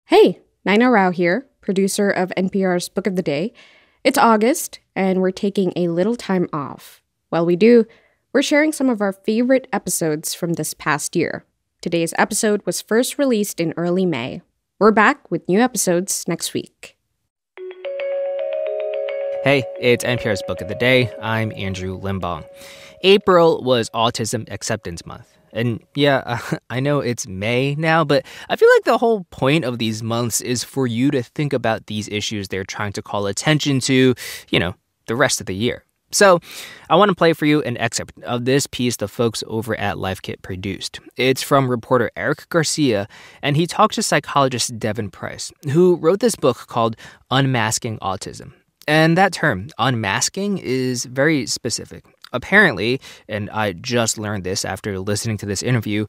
Hey, Naina Rao here, producer of NPR's Book of the Day. It's August, and we're taking a little time off. While we do, we're sharing some of our favorite episodes from this past year. Today's episode was first released in early May. We're back with new episodes next week. Hey, it's NPR's Book of the Day. I'm Andrew Limbong. April was Autism Acceptance Month. And yeah, I know it's May now, but I feel like the whole point of these months is for you to think about these issues they're trying to call attention to, the rest of the year. So I want to play for you an excerpt of this piece the folks over at LifeKit produced. It's from reporter Eric Garcia, and he talked to psychologist Devon Price, who wrote this book called Unmasking Autism. And that term, unmasking, is very specific. Apparently, and I just learned this after listening to this interview,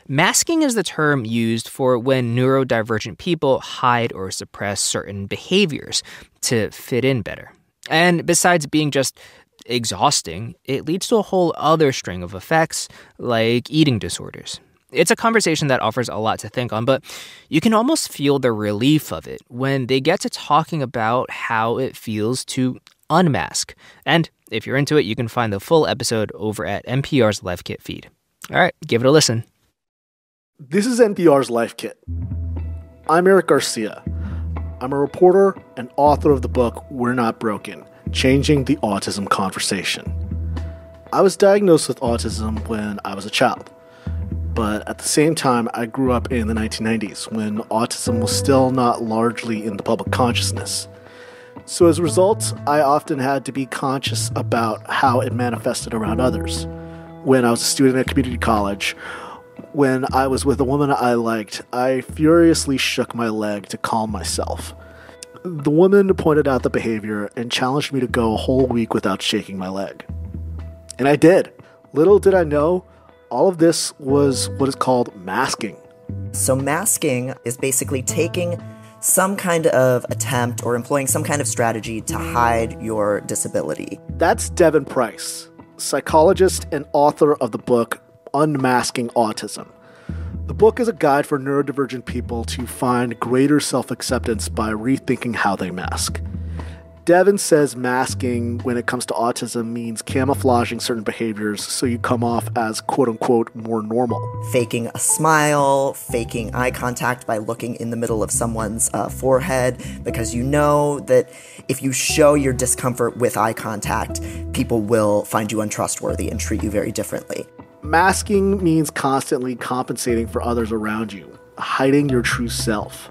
masking is the term used for when neurodivergent people hide or suppress certain behaviors to fit in better. And besides being just exhausting, it leads to a whole other string of effects, like eating disorders. It's a conversation that offers a lot to think on, but you can almost feel the relief of it when they get to talking about how it feels to unmask. And if you're into it, you can find the full episode over at NPR's Life Kit feed. All right, give it a listen. This is NPR's Life Kit. I'm Eric Garcia. I'm a reporter and author of the book We're Not Broken, Changing the Autism Conversation. I was diagnosed with autism when I was a child. But at the same time, I grew up in the 1990s when autism was still not largely in the public consciousness. So as a result, I often had to be conscious about how it manifested around others. When I was a student at community college, when I was with a woman I liked, I furiously shook my leg to calm myself. The woman pointed out the behavior and challenged me to go a whole week without shaking my leg. And I did. Little did I know, all of this was what is called masking. So masking is basically taking some kind of attempt or employing some kind of strategy to hide your disability. That's Devon Price, psychologist and author of the book Unmasking Autism. The book is a guide for neurodivergent people to find greater self-acceptance by rethinking how they mask. Devon says masking, when it comes to autism, means camouflaging certain behaviors so you come off as quote-unquote more normal. Faking a smile, faking eye contact by looking in the middle of someone's forehead, because you know that if you show your discomfort with eye contact, people will find you untrustworthy and treat you very differently. Masking means constantly compensating for others around you, hiding your true self.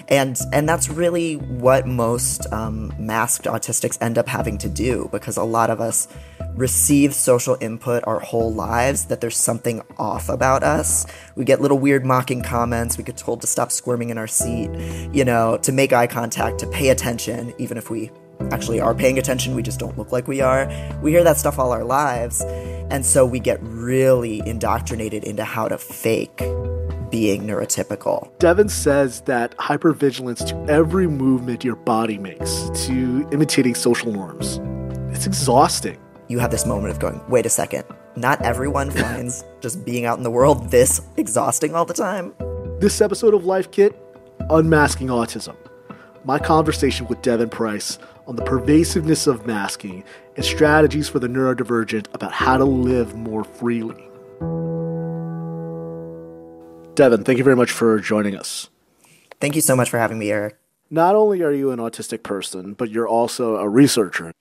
And that's really what most masked autistics end up having to do, because a lot of us receive social input our whole lives that there's something off about us. We get little weird mocking comments. We get told to stop squirming in our seat, to make eye contact, to pay attention, even if we actually are paying attention, we just don't look like we are. We hear that stuff all our lives. And so we get really indoctrinated into how to fake being neurotypical. Devon says that hypervigilance to every movement your body makes, to imitating social norms, it's exhausting. You have this moment of going, wait a second, not everyone finds just being out in the world this exhausting all the time. This episode of Life Kit, Unmasking Autism. My conversation with Devon Price on the pervasiveness of masking and strategies for the neurodivergent about how to live more freely. Devon, thank you very much for joining us. Thank you so much for having me, Eric. Not only are you an autistic person, but you're also a researcher.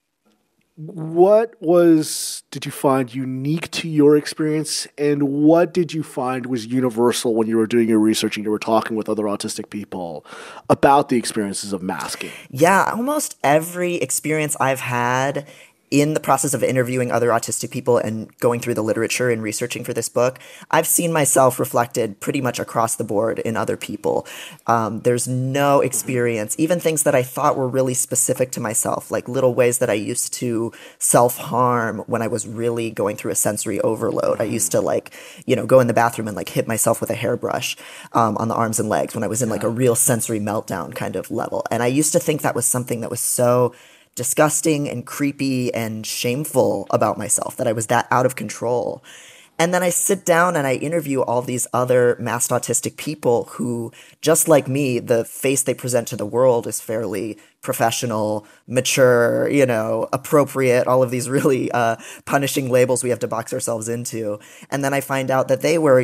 What did you find unique to your experience, and what did you find was universal when you were doing your research and you were talking with other autistic people about the experiences of masking? Yeah, almost every experience I've had in the process of interviewing other autistic people and going through the literature and researching for this book, I've seen myself reflected pretty much across the board in other people. There's no experience, even things that I thought were really specific to myself, like little ways that I used to self-harm when I was really going through a sensory overload. I used to go in the bathroom and hit myself with a hairbrush on the arms and legs when I was in a real sensory meltdown kind of level. And I used to think that was something that was so disgusting and creepy and shameful about myself, that I was that out of control. And then I sit down and I interview all these other masked autistic people who, just like me, the face they present to the world is fairly professional, mature, appropriate, all of these really punishing labels we have to box ourselves into. And then I find out that they were,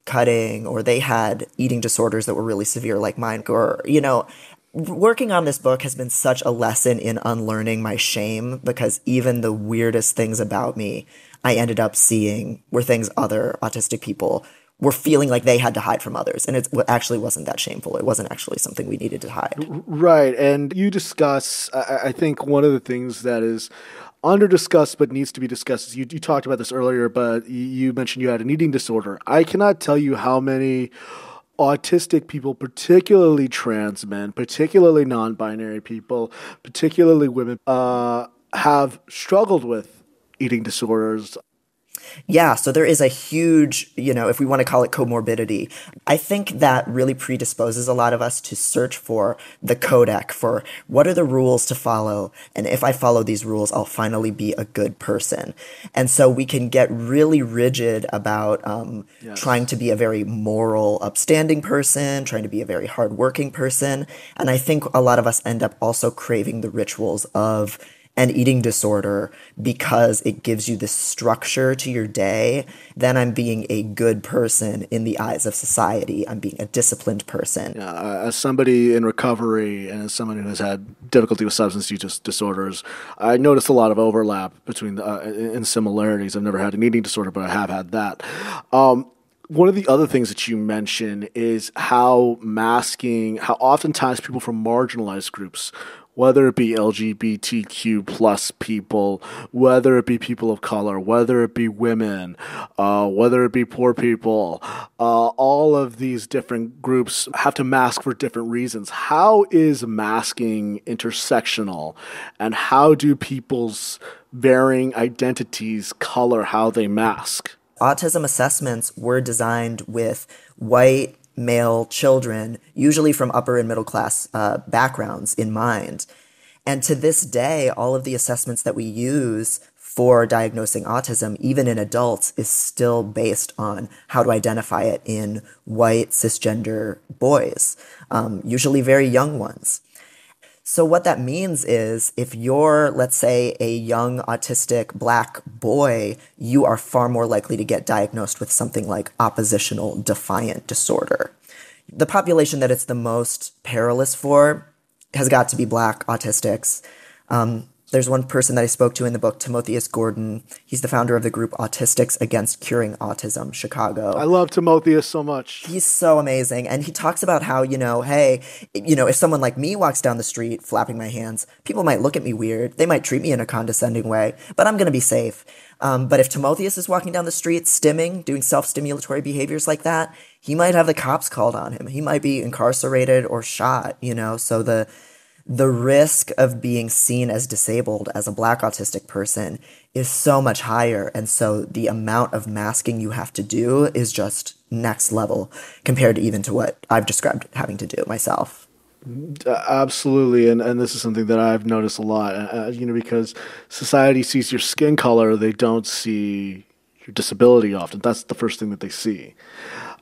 cutting, or they had eating disorders that were really severe like mine, or, working on this book has been such a lesson in unlearning my shame, because even the weirdest things about me I ended up seeing were things other autistic people were feeling like they had to hide from others. And it actually wasn't that shameful. It wasn't actually something we needed to hide. Right. And you discuss, I think one of the things that is under-discussed but needs to be discussed is you talked about this earlier, but you mentioned you had an eating disorder. I cannot tell you how many autistic people, particularly trans men, particularly non-binary people, particularly women, have struggled with eating disorders. Yeah, so there is a huge, if we want to call it comorbidity, I think that really predisposes a lot of us to search for the codec, for what are the rules to follow, and if I follow these rules, I'll finally be a good person. And so we can get really rigid about trying to be a very moral, upstanding person, trying to be a very hardworking person. And I think a lot of us end up also craving the rituals of an eating disorder because it gives you this structure to your day. Then I'm being a good person in the eyes of society. I'm being a disciplined person. Yeah, as somebody in recovery and as someone who has had difficulty with substance use disorders, I noticed a lot of overlap between and similarities. I've never had an eating disorder, but I have had that. One of the other things that you mention is how oftentimes people from marginalized groups, whether it be LGBTQ plus people, whether it be people of color, whether it be women, whether it be poor people, all of these different groups have to mask for different reasons. How is masking intersectional, and how do people's varying identities color how they mask? Autism assessments were designed with white male children, usually from upper and middle class backgrounds, in mind. And to this day, all of the assessments that we use for diagnosing autism, even in adults, is still based on how to identify it in white cisgender boys, usually very young ones. So what that means is if you're, let's say, a young autistic Black boy, you are far more likely to get diagnosed with something like oppositional defiant disorder. The population that it's the most perilous for has got to be Black autistics. There's one person that I spoke to in the book, Timotheus Gordon. He's the founder of the group Autistics Against Curing Autism, Chicago. I love Timotheus so much. He's so amazing. And he talks about how, hey, if someone like me walks down the street flapping my hands, people might look at me weird. They might treat me in a condescending way, but I'm going to be safe. But if Timotheus is walking down the street stimming, doing self-stimulatory behaviors like that, he might have the cops called on him. He might be incarcerated or shot, so the risk of being seen as disabled as a Black autistic person is so much higher. And so the amount of masking you have to do is just next level compared to even to what I've described having to do myself. Absolutely. And this is something that I've noticed a lot, because society sees your skin color. They don't see your disability often. That's the first thing that they see.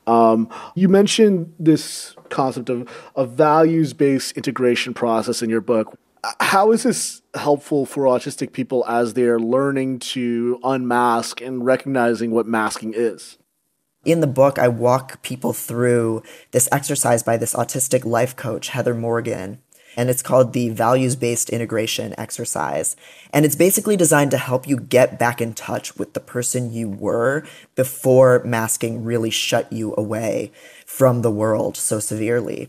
You mentioned this concept of a values-based integration process in your book. How is this helpful for autistic people as they're learning to unmask and recognizing what masking is? In the book, I walk people through this exercise by this autistic life coach, Heather Morgan, and it's called the values-based integration exercise. And it's basically designed to help you get back in touch with the person you were before masking really shut you away from the world so severely.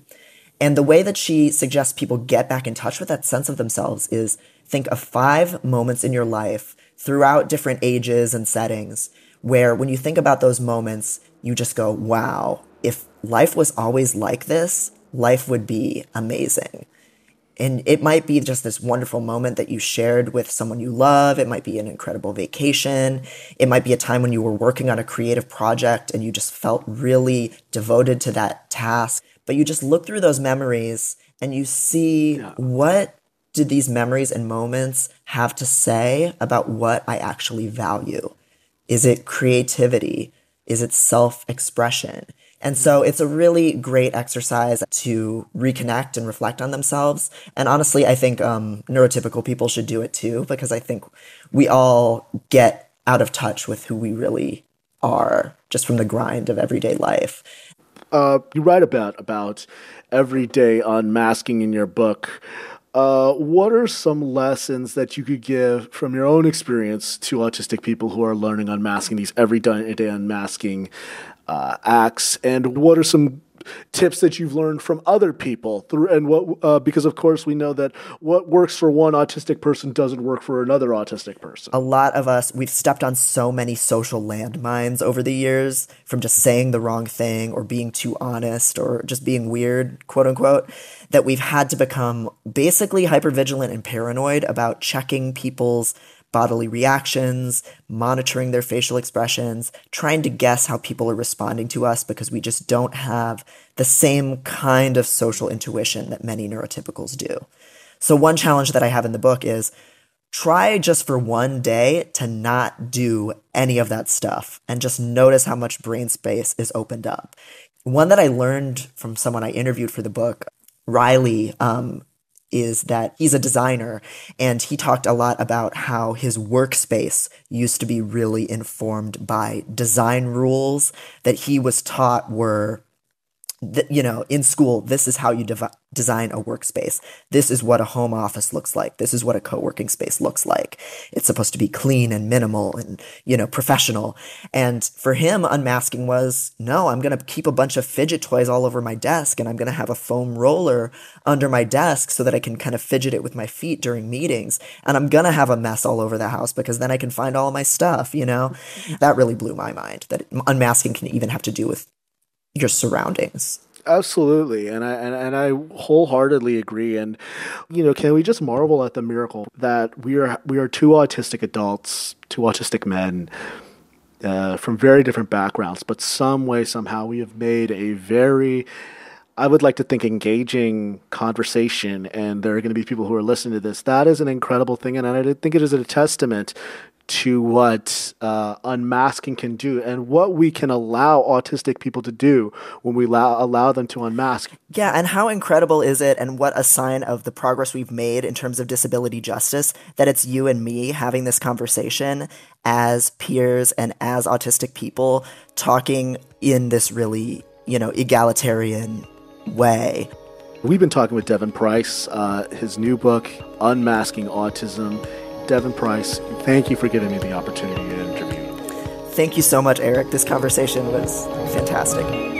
And the way that she suggests people get back in touch with that sense of themselves is think of 5 moments in your life throughout different ages and settings where when you think about those moments, you just go, wow, if life was always like this, life would be amazing. And it might be just this wonderful moment that you shared with someone you love. It might be an incredible vacation. It might be a time when you were working on a creative project and you just felt really devoted to that task. But you just look through those memories and you see what did these memories and moments have to say about what I actually value. Is it creativity? Is it self-expression? And so it's a really great exercise to reconnect and reflect on themselves. And honestly, I think neurotypical people should do it too, because I think we all get out of touch with who we really are just from the grind of everyday life. You write about everyday unmasking in your book. What are some lessons that you could give from your own experience to autistic people who are learning unmasking, these everyday unmasking acts? And what are some tips that you've learned from other people because of course we know that what works for one autistic person doesn't work for another autistic person. A lot of us, we've stepped on so many social landmines over the years from just saying the wrong thing or being too honest or just being weird, quote unquote, that we've had to become basically hypervigilant and paranoid about checking people's bodily reactions, monitoring their facial expressions, trying to guess how people are responding to us because we just don't have the same kind of social intuition that many neurotypicals do. So one challenge that I have in the book is try just for one day to not do any of that stuff and just notice how much brain space is opened up. One that I learned from someone I interviewed for the book, Riley, is that he's a designer, and he talked a lot about how his workspace used to be really informed by design rules that he was taught were, in school, this is how you design a workspace. This is what a home office looks like. This is what a co-working space looks like. It's supposed to be clean and minimal and, professional. And for him, unmasking was, no, I'm going to keep a bunch of fidget toys all over my desk, and I'm going to have a foam roller under my desk so that I can kind of fidget it with my feet during meetings. And I'm going to have a mess all over the house because then I can find all of my stuff, That really blew my mind, that unmasking can even have to do with your surroundings. Absolutely, and I wholeheartedly agree. And can we just marvel at the miracle that we are two autistic adults, two autistic men from very different backgrounds, but some way somehow we have made a very, I would like to think, engaging conversation. And there are going to be people who are listening to this. That is an incredible thing, and I think it is a testament to what unmasking can do and what we can allow autistic people to do when we allow them to unmask. Yeah, and how incredible is it, and what a sign of the progress we've made in terms of disability justice, that it's you and me having this conversation as peers and as autistic people talking in this really, egalitarian way. We've been talking with Devon Price, his new book, Unmasking Autism. Devon Price, thank you for giving me the opportunity to interview you. Thank you so much, Eric. This conversation was fantastic.